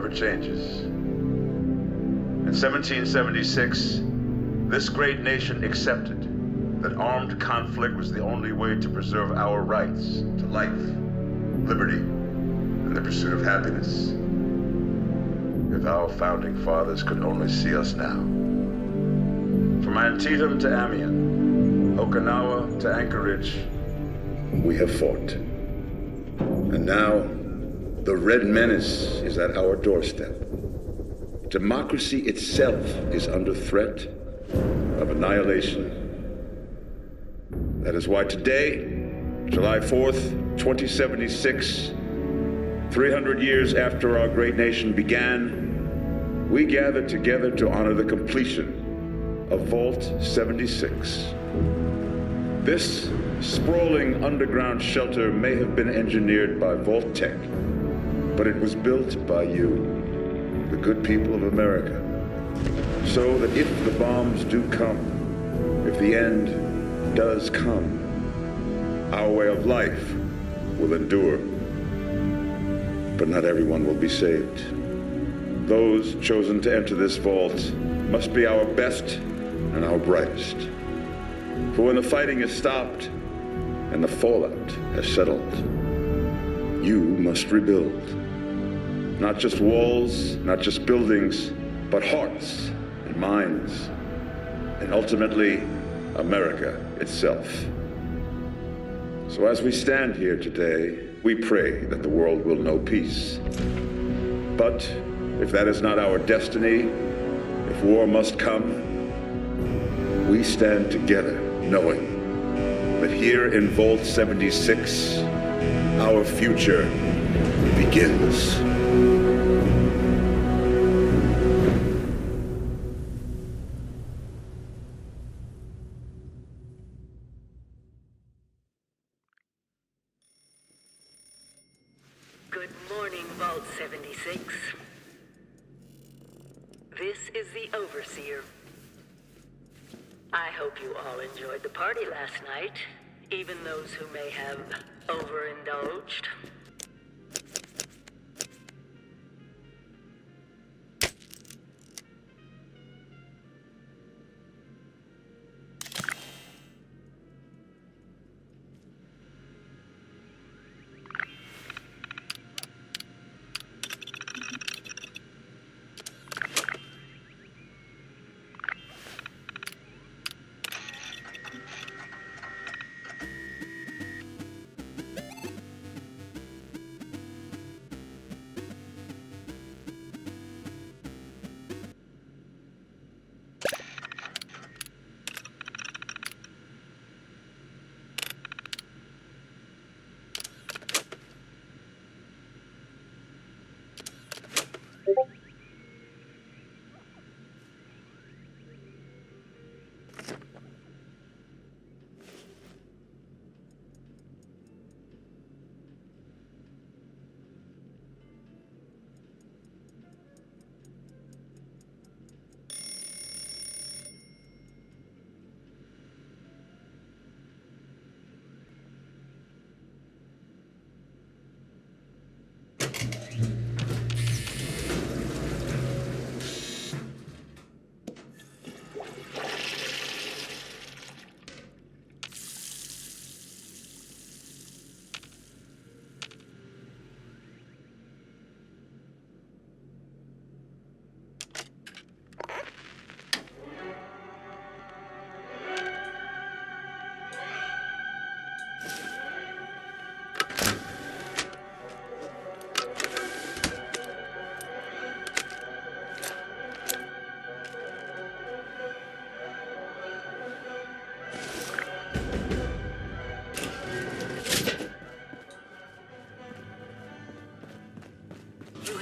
never changes. In 1776, this great nation accepted that armed conflict was the only way to preserve our rights to life, liberty, and the pursuit of happiness. If our founding fathers could only see us now. From Antietam to Amiens, Okinawa to Anchorage, we have fought. And now, the Red Menace is at our doorstep. Democracy itself is under threat of annihilation. That is why today, July 4th, 2076, 300 years after our great nation began, we gather together to honor the completion of Vault 76. This sprawling underground shelter may have been engineered by Vault-Tec, but it was built by you, the good people of America, so that if the bombs do come, if the end does come, our way of life will endure. But not everyone will be saved. Those chosen to enter this vault must be our best and our brightest. For when the fighting is stopped and the fallout has settled, you must rebuild. Not just walls, not just buildings, but hearts and minds, and ultimately, America itself. So as we stand here today, we pray that the world will know peace. But if that is not our destiny, if war must come, we stand together knowing that here in Vault 76, our future begins. Good morning, Vault 76. This is the Overseer. I hope you all enjoyed the party last night, even those who may have overindulged.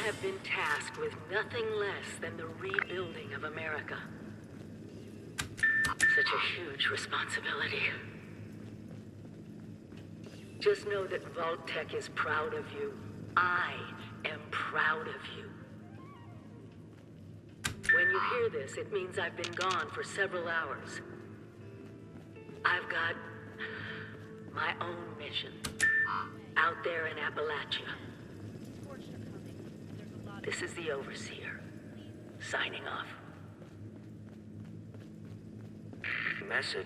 Have been tasked with nothing less than the rebuilding of America. Such a huge responsibility. Just know that Vault-Tec is proud of you. I am proud of you. When you hear this, it means I've been gone for several hours. I've got my own mission out there in Appalachia. This is the Overseer. Signing off. Message.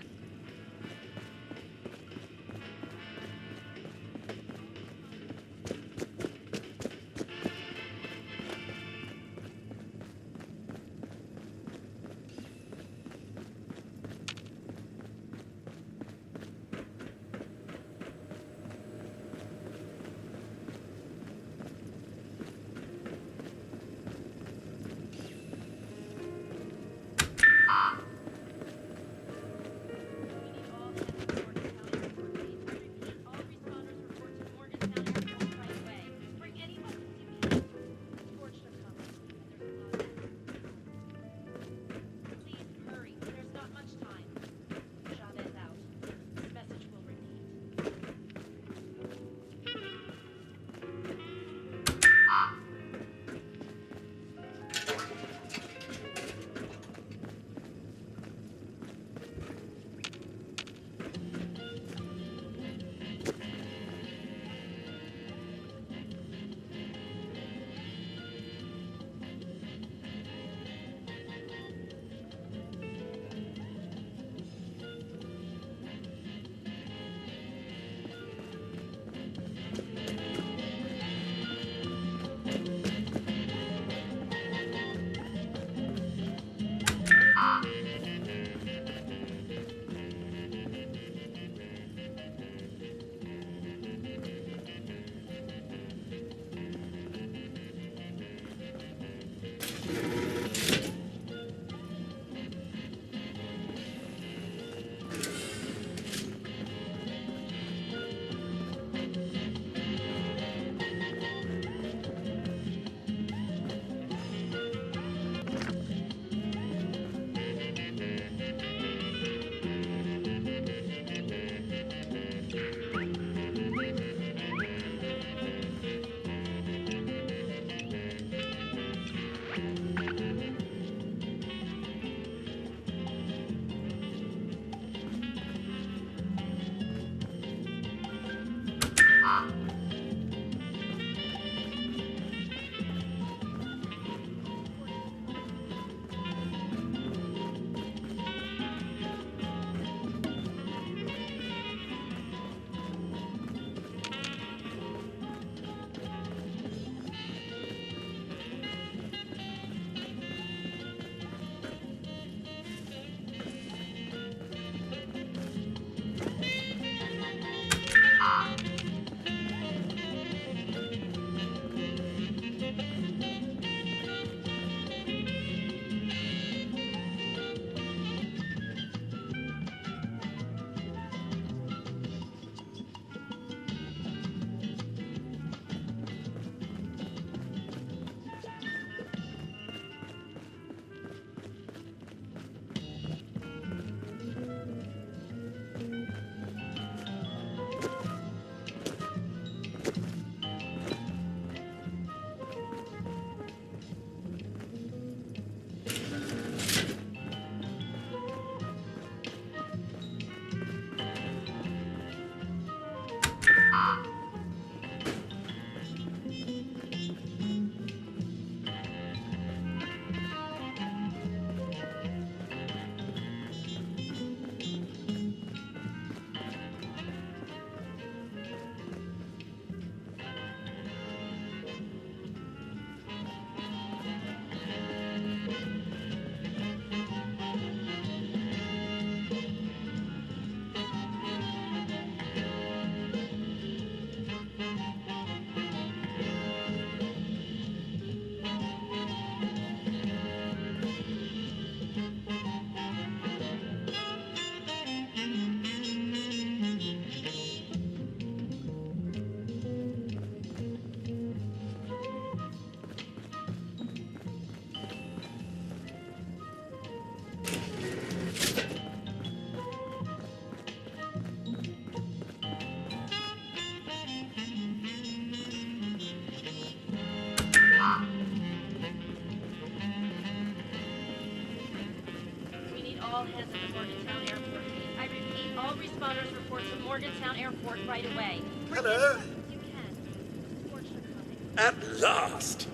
all hands at the Morgantown Airport. I repeat, all responders report to Morgantown Airport right away. Hello. You can. Fortune coming. At last!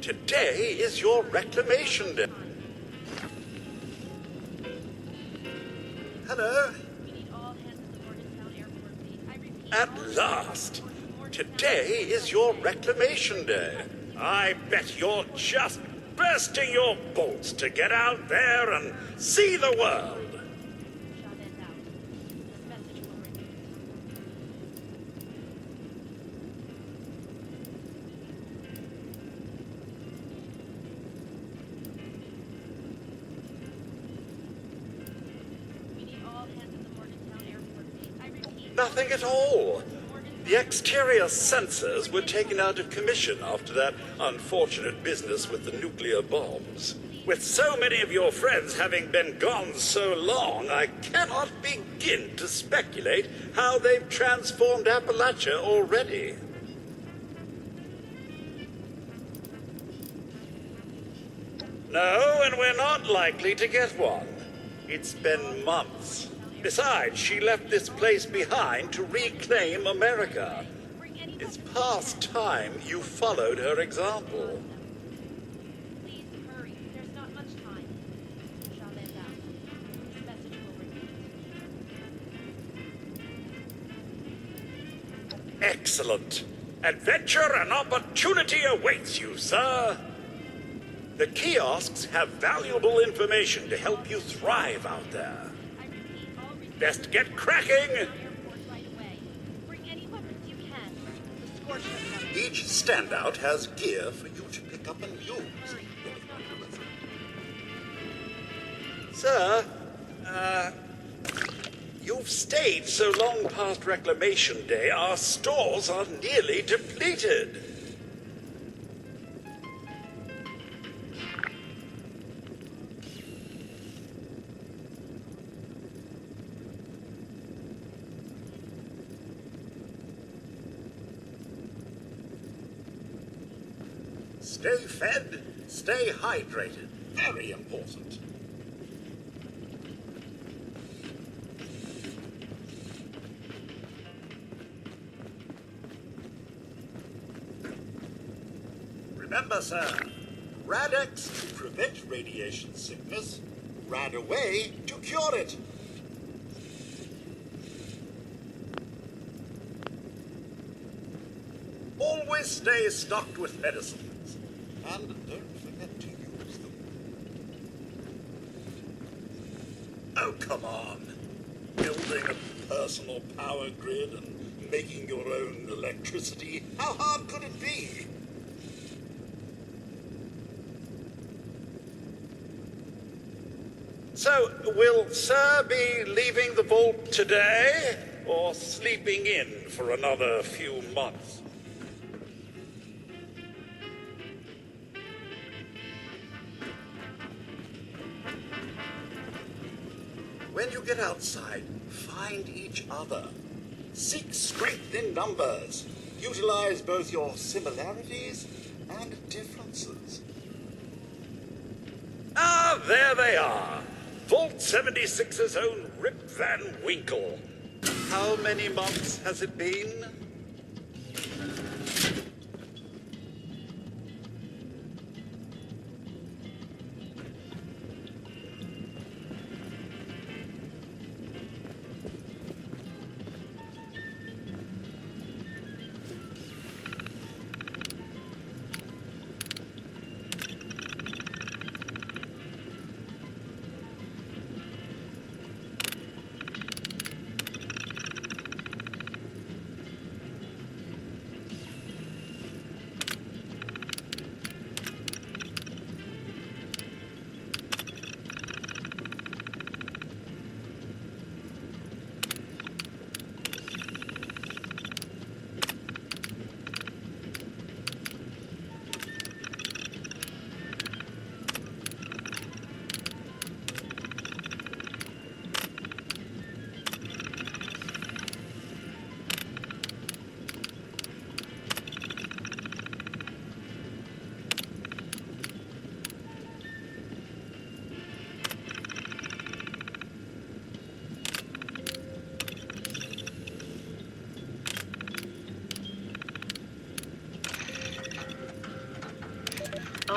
Today is your reclamation day. Hello? We need all hands at the Morgantown Airport, please. I repeat, At all last. Morgantown Today is your reclamation day. I bet you're just bursting your bolts to get out there and see the world. Chavez out. This message will ring. We need all hands at the Morgantown Airport, please. I repeat, Nothing at all. Morgantown. The exterior sensors were taken out of commission after that unfortunate business with the nuclear bombs. With so many of your friends having been gone so long, I cannot begin to speculate how they've transformed Appalachia already. No, and we're not likely to get one. It's been months. Besides, she left this place behind to reclaim America. Bring any It's past time you followed her example. Please hurry. There's not much time. Chavez out. This message will ring. Excellent. Adventure and opportunity awaits you, sir. The kiosks have valuable information to help you thrive out there. I repeat, all Best get cracking. airport right away. Bring any weapons you can. The scorcher coming. Each standout has gear for you to pick up and use. Hurry. There's not much time. Sir, you've stayed so long past Reclamation Day, our stores are nearly depleted. Stay fed, stay hydrated. Very important. Remember, sir, Rad-X to prevent radiation sickness, Rad-Away to cure it. Always stay stocked with medicines, and don't forget to use them. Oh, come on. Building a personal power grid and making your own electricity, how hard could it be? So, will Sir be leaving the vault today, or sleeping in for another few months? When you get outside, find each other. Seek strength in numbers. Utilize both your similarities and differences. Ah, there they are. Vault 76's own Rip Van Winkle. How many months has it been?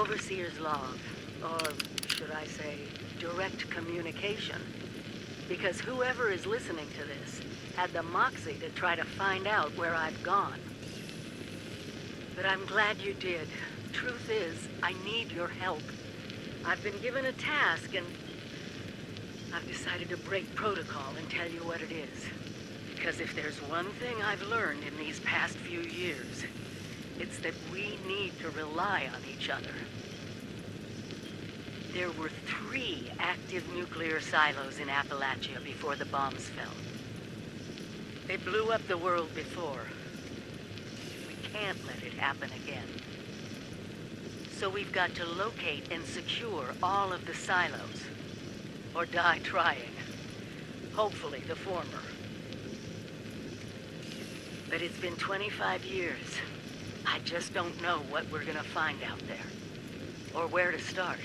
Overseer's log, or should I say, direct communication. Because whoever is listening to this had the moxie to try to find out where I've gone. But I'm glad you did. Truth is, I need your help. I've been given a task and I've decided to break protocol and tell you what it is. Because if there's one thing I've learned in these past few years, it's that we need to rely on each other. There were 3 active nuclear silos in Appalachia before the bombs fell. They blew up the world before. We can't let it happen again. So we've got to locate and secure all of the silos. Or die trying. Hopefully the former. But it's been 25 years. I just don't know what we're gonna find out there. Or where to start.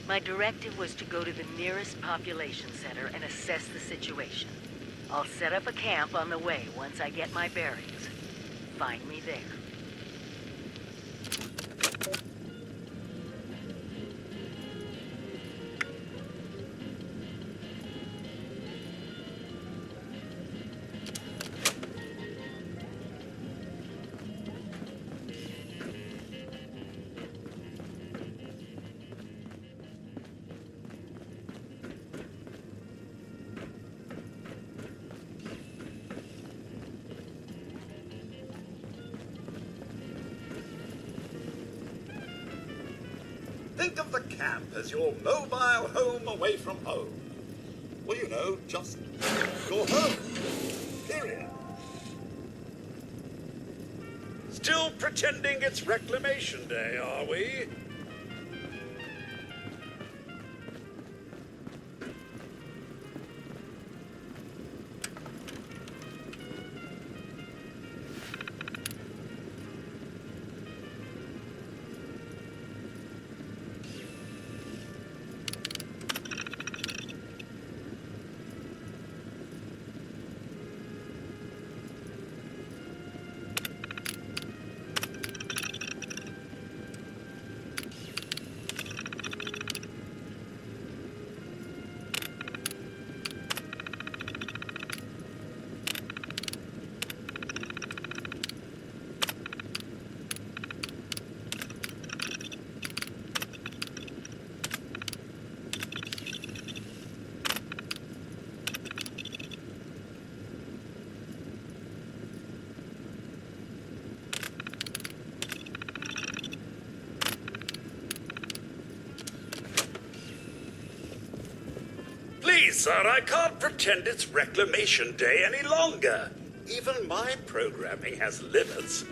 My directive was to go to the nearest population center and assess the situation. I'll set up a camp on the way once I get my bearings. Find me there. Think of the camp as your mobile home away from home. Well, you know, just your home. Period. Still pretending it's Reclamation Day, are we? Please, sir, I can't pretend it's Reclamation Day any longer. Even my programming has limits.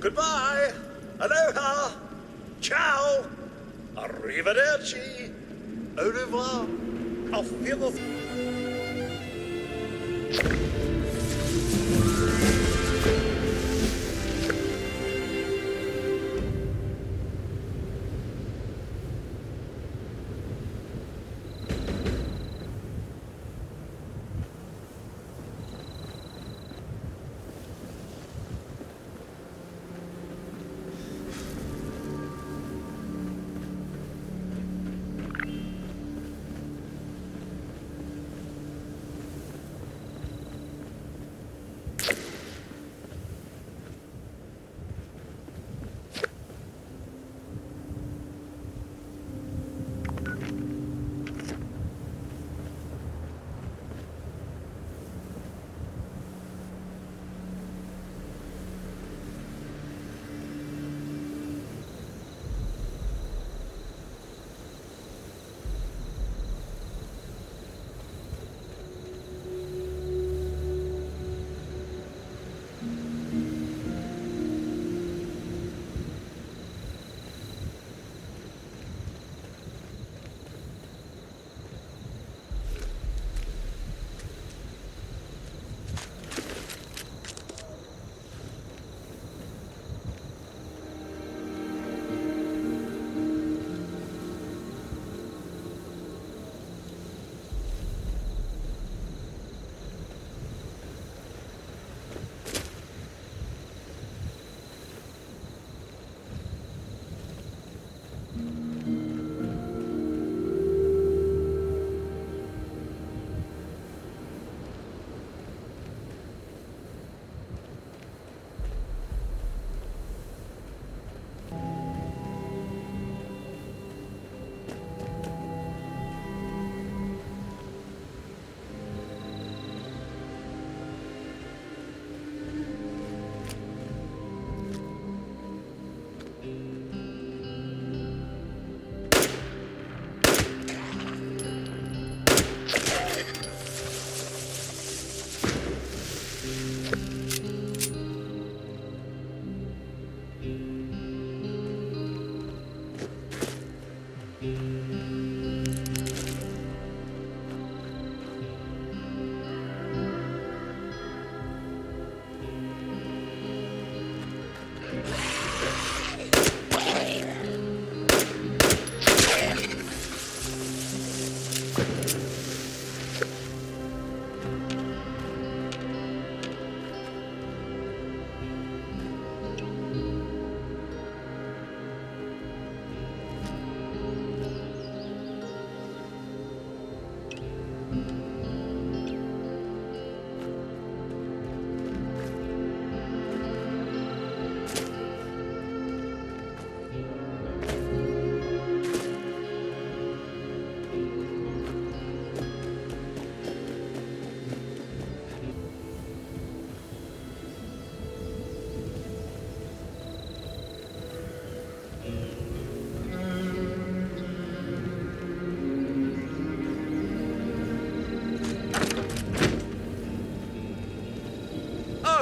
Goodbye. Aloha. Ciao. Arrivederci. Au revoir. Auf Wiedersehen.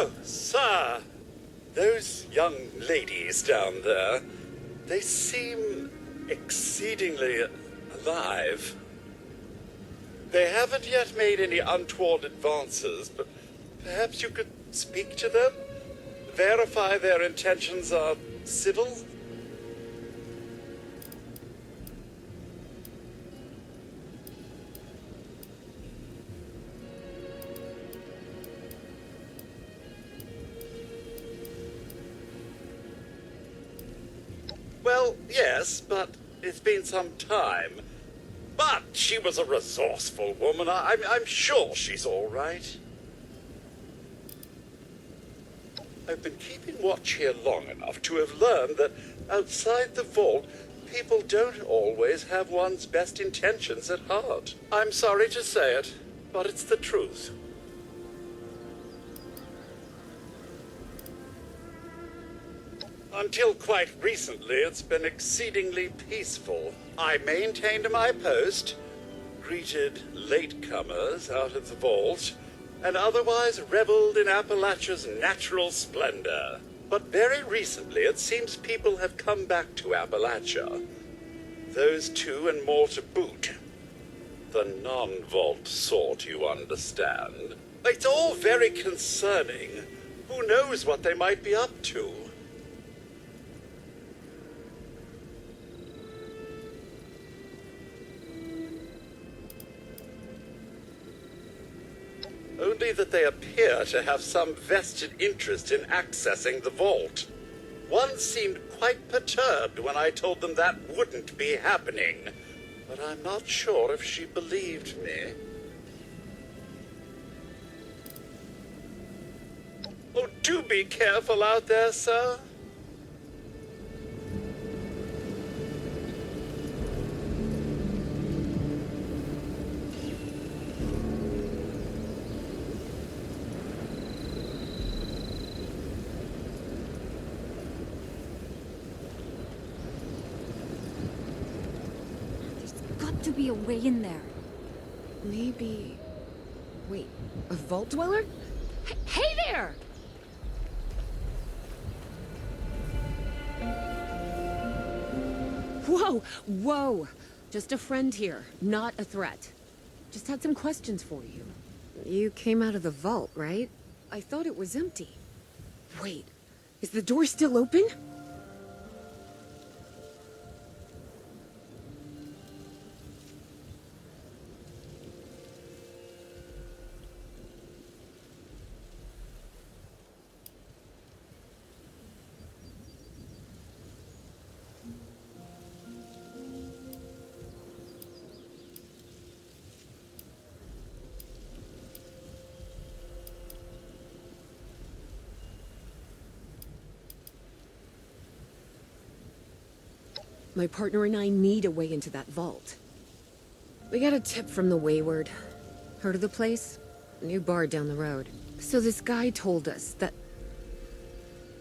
Oh, sir, those young ladies down there, they seem exceedingly alive. They haven't yet made any untoward advances, but perhaps you could speak to them? Verify their intentions are civil? Well, yes, but it's been some time. But she was a resourceful woman. I'm sure she's all right. I've been keeping watch here long enough to have learned that outside the vault, people don't always have one's best intentions at heart. I'm sorry to say it, but it's the truth. Until quite recently, it's been exceedingly peaceful. I maintained my post, greeted latecomers out of the vault, and otherwise reveled in Appalachia's natural splendor. But very recently, it seems people have come back to Appalachia. Those two and more to boot. The non-vault sort, you understand. It's all very concerning. Who knows what they might be up to? Only that they appear to have some vested interest in accessing the vault. One seemed quite perturbed when I told them that wouldn't be happening, but I'm not sure if she believed me. Oh, do be careful out there, sir. To be a way in there. Maybe... Wait, a vault dweller? Hey there! Whoa, whoa! Just a friend here, not a threat. Just had some questions for you. You came out of the vault, right? I thought it was empty. Wait, is the door still open? My partner and I need a way into that vault. We got a tip from the Wayward. Heard of the place? A new bar down the road. So this guy told us that...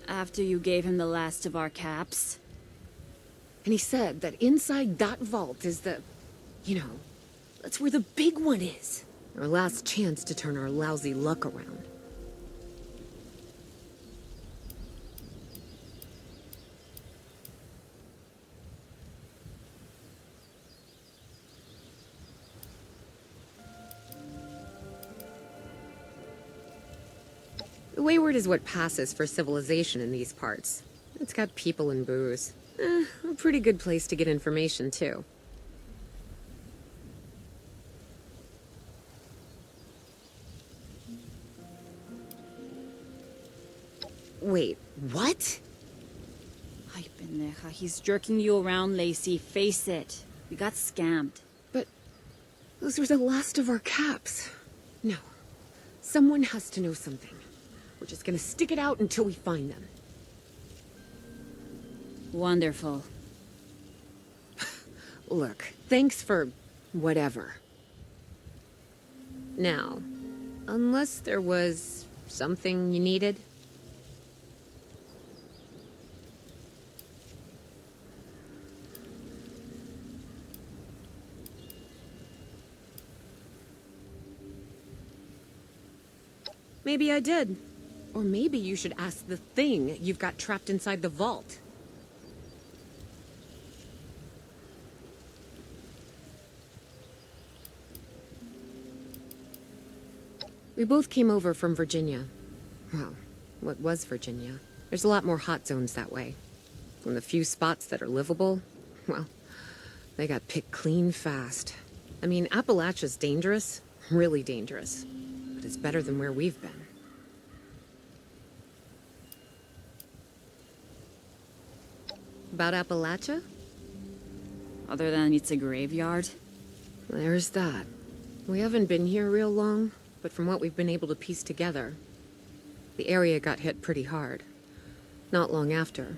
After you gave him the last of our caps? And he said that inside that vault is the... You know, that's where the big one is. Our last chance to turn our lousy luck around. The Wayward is what passes for civilization in these parts. It's got people and booze. A pretty good place to get information, too. Wait, what? Ay, pendeja. He's jerking you around, Lacey. Face it. We got scammed. But those were the last of our caps. No. Someone has to know something. We're just gonna stick it out until we find them. Wonderful. Look, thanks for... whatever. Now, unless there was something you needed... Maybe I did. Or maybe you should ask the thing you've got trapped inside the vault. We both came over from Virginia. Well, what was Virginia? There's a lot more hot zones that way. And the few spots that are livable, well, they got picked clean fast. I mean, Appalachia's dangerous, really dangerous. But it's better than where we've been. About Appalachia? Other than it's a graveyard? There's that. We haven't been here real long, but from what we've been able to piece together, the area got hit pretty hard. Not long after,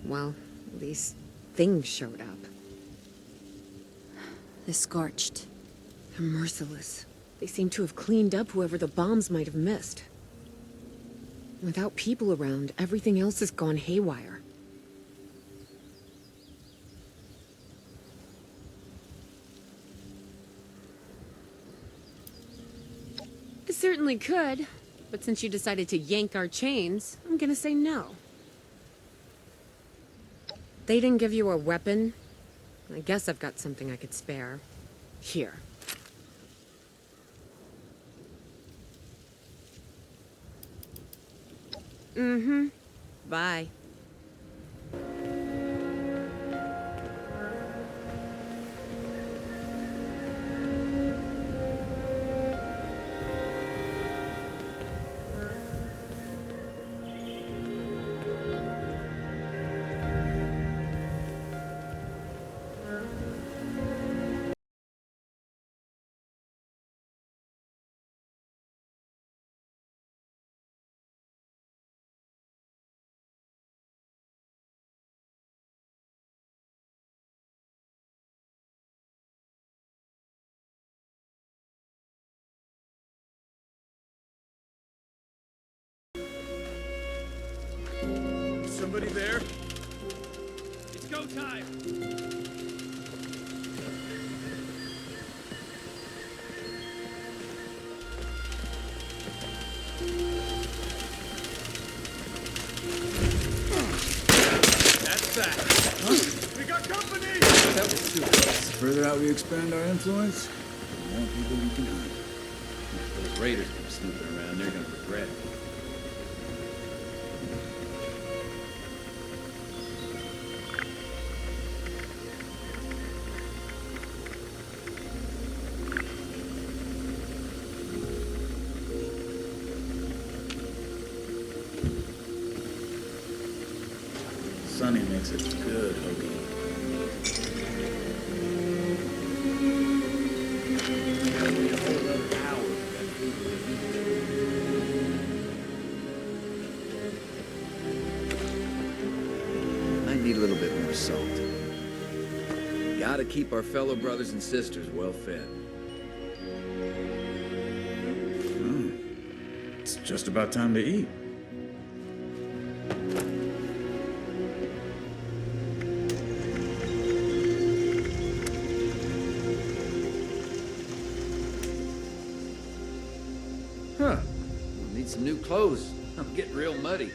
well, these things showed up. The Scorched. They're merciless. They seem to have cleaned up whoever the bombs might have missed. Without people around, everything else has gone haywire. I certainly could, but since you decided to yank our chains, I'm gonna say no. They didn't give you a weapon? I guess I've got something I could spare. Here. Mm-hmm. Bye. Somebody there? It's go time! That's that. Huh? We got company! That was super. The further out we expand our influence, the more people we can hunt. If those raiders keep snooping around, they're gonna regret it. Sonny makes a good hoagie. I need a little bit more salt. Gotta keep our fellow brothers and sisters well fed. It's just about time to eat. Huh. We'll need some new clothes. I'm getting real muddy.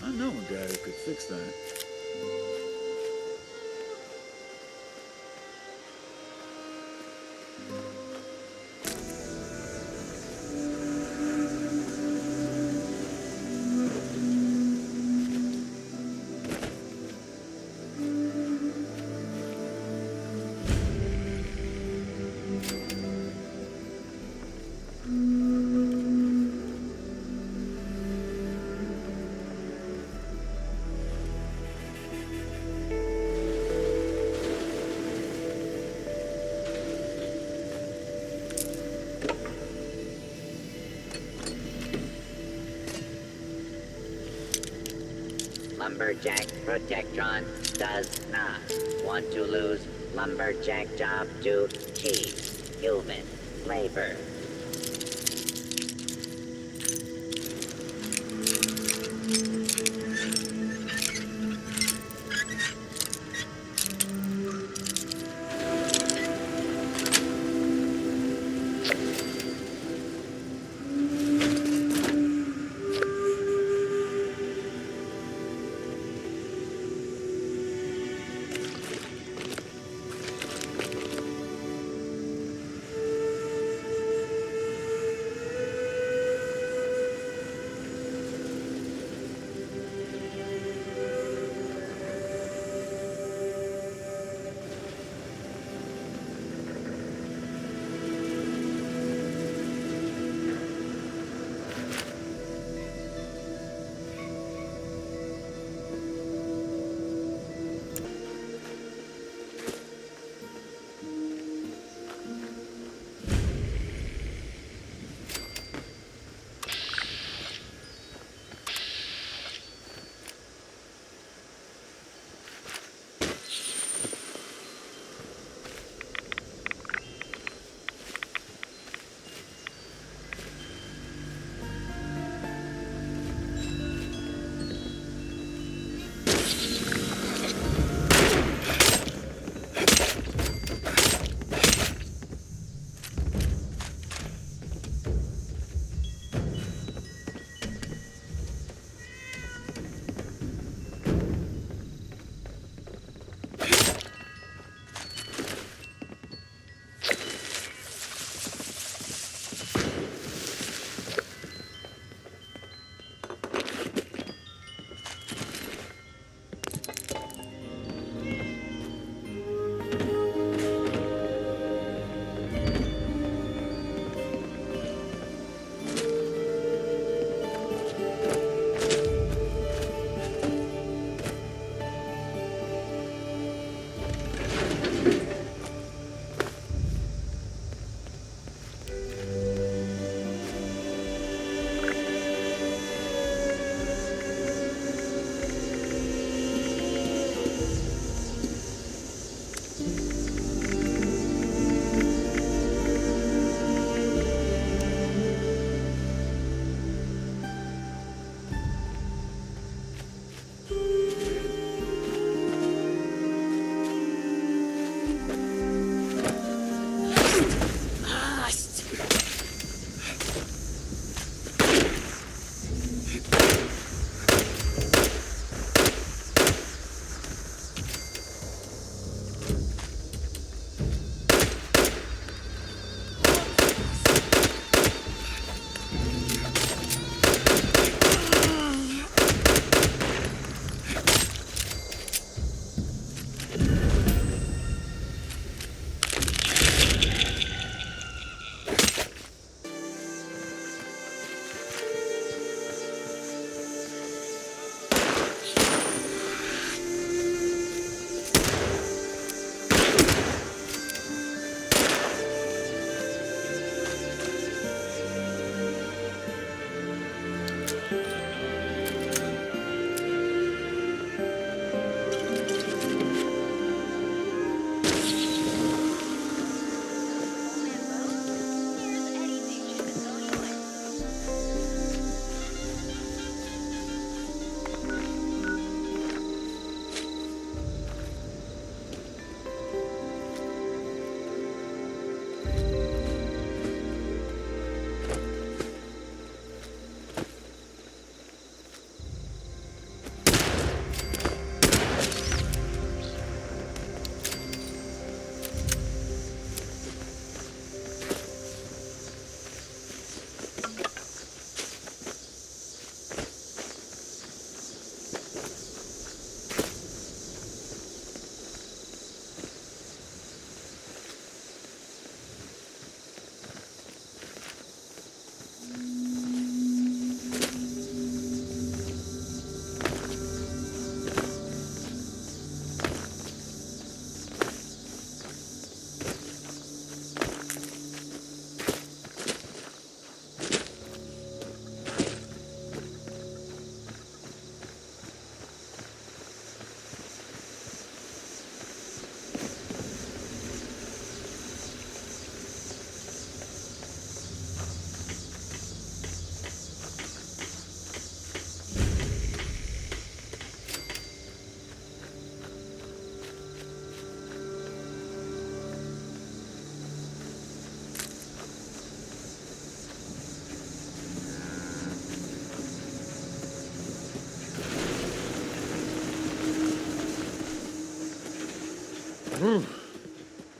I know a guy who could fix that. Lumberjack Protectron does not want to lose lumberjack job to cheap human labor.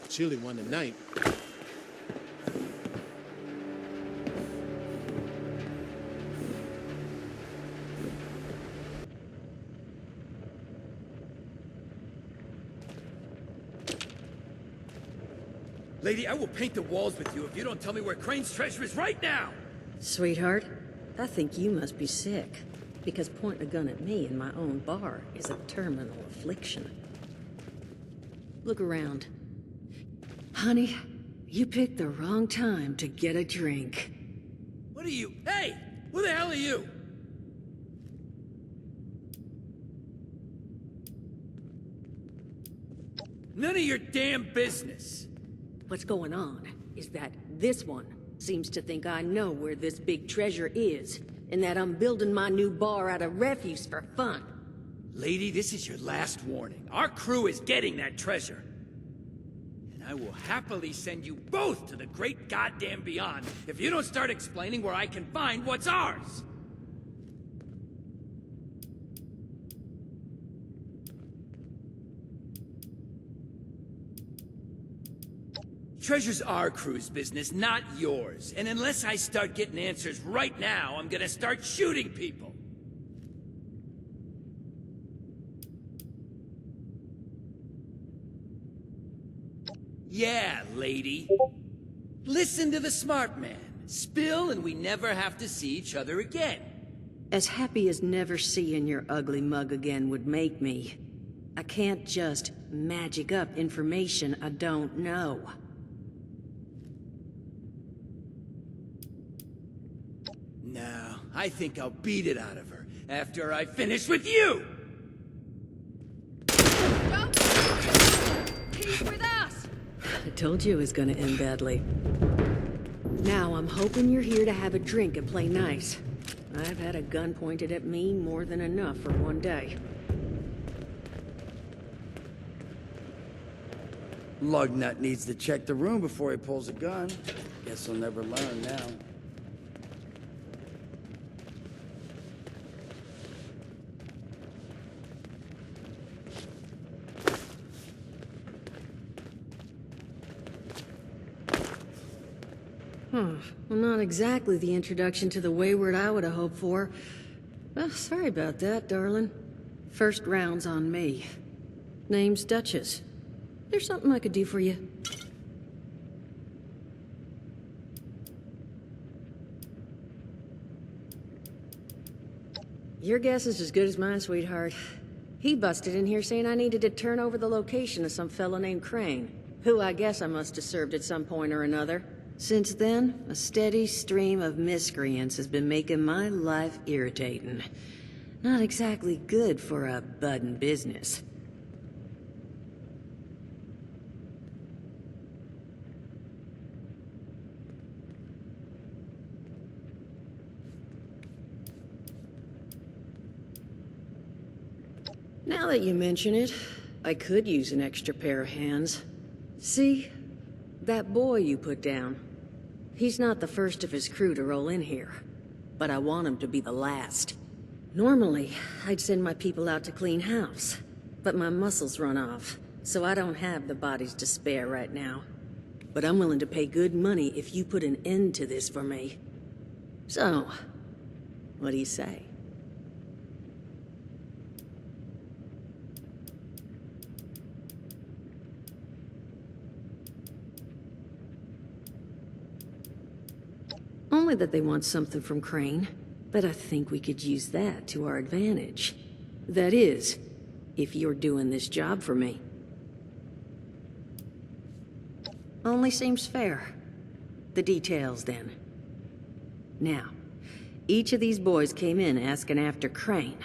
Chilly one tonight. Lady, I will paint the walls with you if you don't tell me where Crane's treasure is right now! Sweetheart, I think you must be sick. Because pointing a gun at me in my own bar is a terminal affliction. Look around. Honey, you picked the wrong time to get a drink. What are you? Hey! Who the hell are you? None of your damn business! What's going on is that this one seems to think I know where this big treasure is, and that I'm building my new bar out of refuse for fun. Lady, this is your last warning. Our crew is getting that treasure. And I will happily send you both to the great goddamn beyond if you don't start explaining where I can find what's ours! Treasure's our crew's business, not yours. And unless I start getting answers right now, I'm gonna start shooting people. Yeah, lady. Listen to the smart man. Spill and we never have to see each other again. As happy as never seeing your ugly mug again would make me, I can't just magic up information I don't know. No, I think I'll beat it out of her after I finish with you! He's with us! I told you it was gonna end badly. Now I'm hoping you're here to have a drink and play nice. I've had a gun pointed at me more than enough for one day. Lugnut needs to check the room before he pulls a gun. Guess he'll never learn now. Well, not exactly the introduction to the Wayward I would have hoped for. Oh, sorry about that, darling. First round's on me. Name's Duchess. There's something I could do for you. Your guess is as good as mine, sweetheart. He busted in here saying I needed to turn over the location of some fellow named Crane, who I guess I must have served at some point or another. Since then, a steady stream of miscreants has been making my life irritating. Not exactly good for a budding business. Now that you mention it, I could use an extra pair of hands. See? That boy you put down. He's not the first of his crew to roll in here, but I want him to be the last. Normally, I'd send my people out to clean house, but my muscles run off, so I don't have the bodies to spare right now. But I'm willing to pay good money if you put an end to this for me. So, what do you say? Only that they want something from Crane, but I think we could use that to our advantage. That is, if you're doing this job for me. Only seems fair. The details, then. Now, each of these boys came in asking after Crane.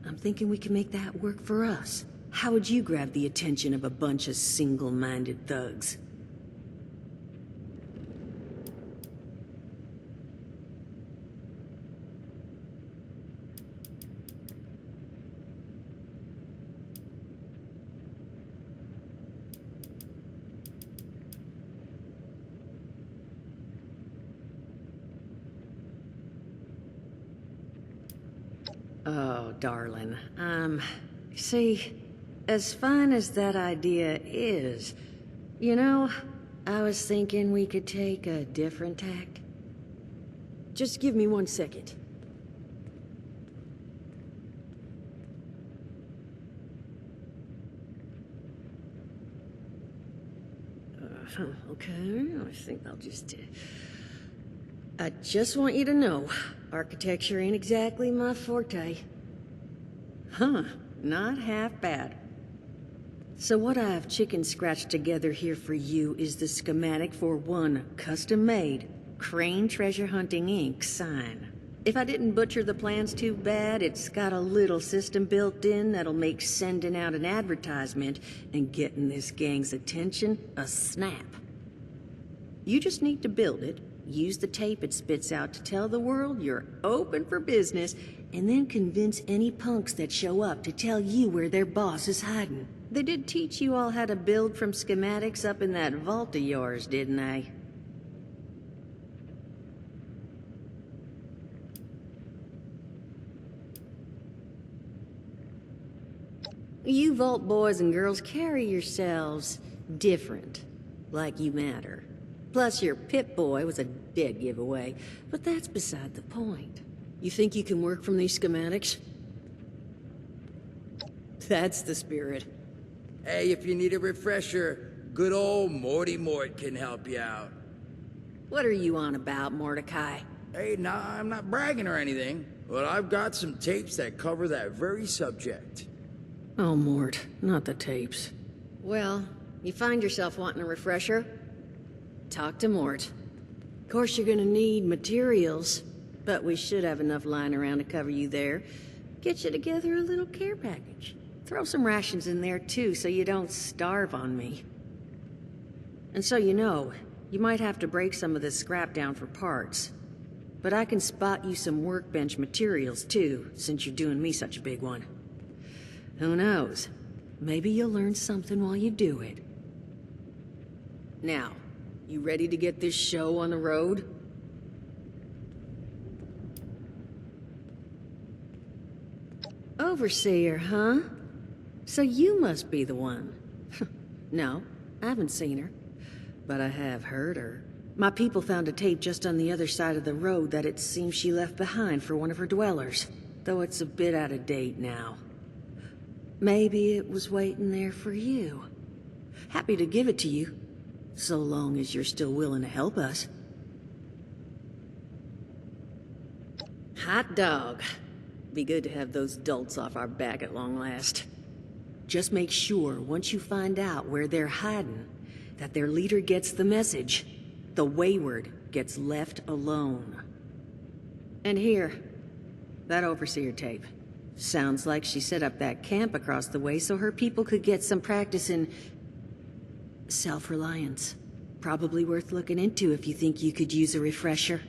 I'm thinking we can make that work for us. How would you grab the attention of a bunch of single-minded thugs? Oh, darling. See, as fine as that idea is, you know, I was thinking we could take a different tack. Just give me 1 second. Okay, I think I'll just... I just want you to know, architecture ain't exactly my forte. Huh, not half bad. So what I've chicken scratched together here for you is the schematic for one custom-made Crane Treasure Hunting Inc. sign. If I didn't butcher the plans too bad, it's got a little system built in that'll make sending out an advertisement and getting this gang's attention a snap. You just need to build it, use the tape it spits out to tell the world you're open for business, and then convince any punks that show up to tell you where their boss is hiding. They did teach you all how to build from schematics up in that vault of yours, didn't they? You Vault boys and girls carry yourselves different, like you matter. Plus, your Pip-Boy was a dead giveaway, but that's beside the point. You think you can work from these schematics? That's the spirit. Hey, if you need a refresher, good old Morty Mort can help you out. What are you on about, Mordecai? Hey, nah, I'm not bragging or anything, but I've got some tapes that cover that very subject. Oh, Mort, not the tapes. Well, you find yourself wanting a refresher? Talk to Mort. Of course you're gonna need materials. But we should have enough lying around to cover you there. Get you together a little care package. Throw some rations in there too, so you don't starve on me. And so you know, you might have to break some of this scrap down for parts. But I can spot you some workbench materials too, since you're doing me such a big one. Who knows? Maybe you'll learn something while you do it. Now, you ready to get this show on the road? Overseer, huh? So you must be the one. No, I haven't seen her. But I have heard her. My people found a tape just on the other side of the road that it seems she left behind for one of her dwellers. Though it's a bit out of date now. Maybe it was waiting there for you. Happy to give it to you, so long as you're still willing to help us. Hot dog. Be good to have those dolts off our back at long last. Just make sure, once you find out where they're hiding, that their leader gets the message. The wayward gets left alone. And here, that Overseer tape. Sounds like she set up that camp across the way so her people could get some practice in self-reliance. Probably worth looking into if you think you could use a refresher.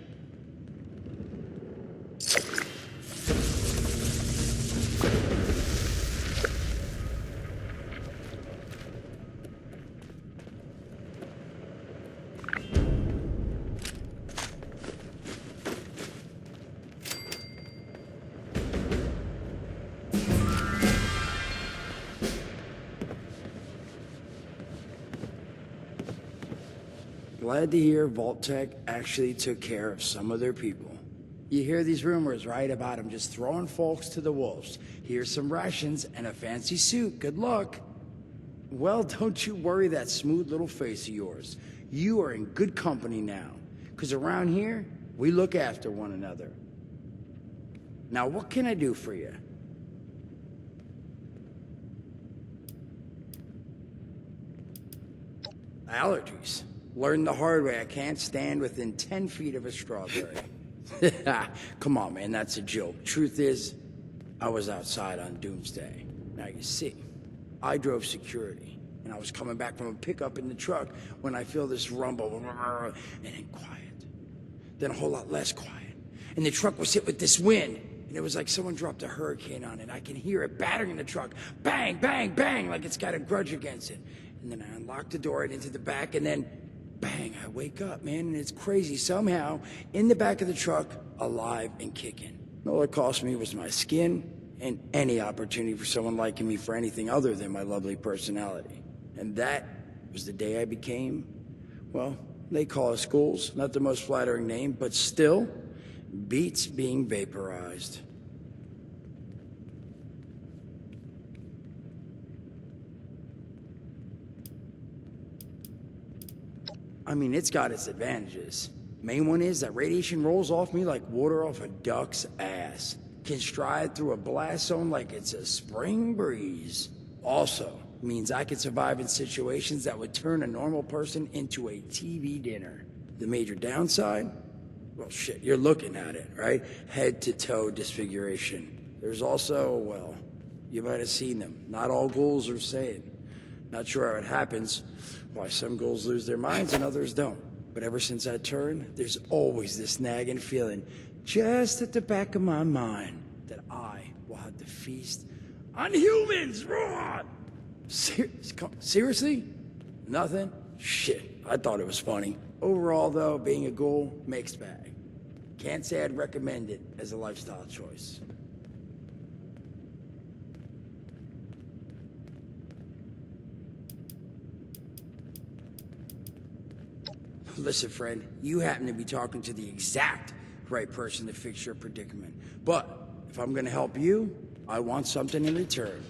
Glad to hear Vault-Tec actually took care of some of their people. You hear these rumors, right, about them just throwing folks to the wolves. Here's some rations and a fancy suit. Good luck. Well, don't you worry that smooth little face of yours. You are in good company now. Because around here, we look after one another. Now, what can I do for you? Allergies. Learned the hard way. I can't stand within 10 feet of a strawberry. Come on, man, that's a joke. Truth is, I was outside on Doomsday. Now, you see, I drove security, and I was coming back from a pickup in the truck when I feel this rumble, and then quiet. Then a whole lot less quiet. And the truck was hit with this wind, and it was like someone dropped a hurricane on it. I can hear it battering the truck. Bang, bang, bang, like it's got a grudge against it. And then I unlocked the door and into the back, and then bang, I wake up, man, and it's crazy. Somehow, in the back of the truck, alive and kicking. All it cost me was my skin and any opportunity for someone liking me for anything other than my lovely personality. And that was the day I became, well, they call us ghouls, not the most flattering name, but still beats being vaporized. I mean, it's got its advantages. Main one is that radiation rolls off me like water off a duck's ass. Can stride through a blast zone like it's a spring breeze. Also, means I can survive in situations that would turn a normal person into a TV dinner. The major downside? Well, shit, you're looking at it, right? Head to toe disfiguration. There's also, well, you might have seen them. Not all ghouls are sane. Not sure how it happens, why some ghouls lose their minds and others don't. But ever since I turned, there's always this nagging feeling just at the back of my mind that I will have to feast on humans raw. Seriously? Nothing? Shit, I thought it was funny. Overall, though, being a ghoul, mixed bag. Can't say I'd recommend it as a lifestyle choice. Listen, friend, you happen to be talking to the exact right person to fix your predicament. But if I'm gonna help you, I want something in return.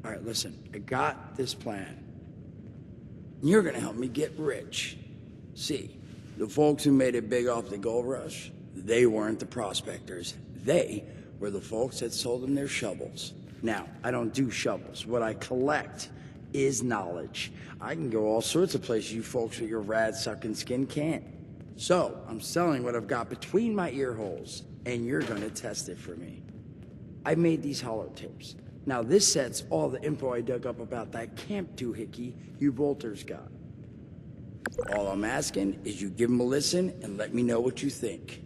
All right, listen, I got this plan. You're gonna help me get rich. See, the folks who made it big off the gold rush, they weren't the prospectors. They were the folks that sold them their shovels. Now, I don't do shovels. What I collect is knowledge. I can go all sorts of places you folks with your rad-sucking skin can't. So, I'm selling what I've got between my ear holes, and you're gonna test it for me. I made these holotapes. Now, this set's all the info I dug up about that Camp Doohickey you Bolters got. All I'm asking is you give them a listen and let me know what you think.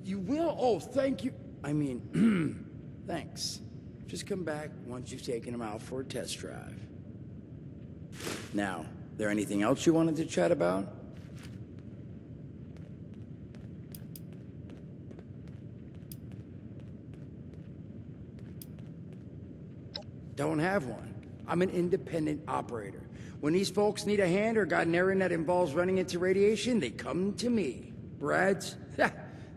You will? Oh, thank you. I mean, thanks. Just come back once you've taken them out for a test drive. Now, there anything else you wanted to chat about? Don't have one. I'm an independent operator. When these folks need a hand or got an errand that involves running into radiation, they come to me. Brads?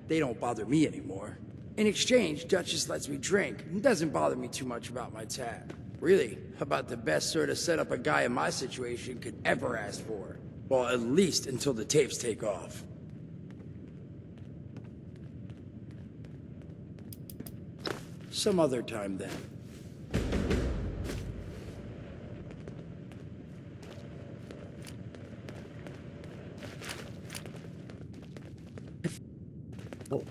They don't bother me anymore. In exchange, Duchess lets me drink and doesn't bother me too much about my tab. Really, about the best sort of setup a guy in my situation could ever ask for. Well, at least until the tapes take off. Some other time then. Oh.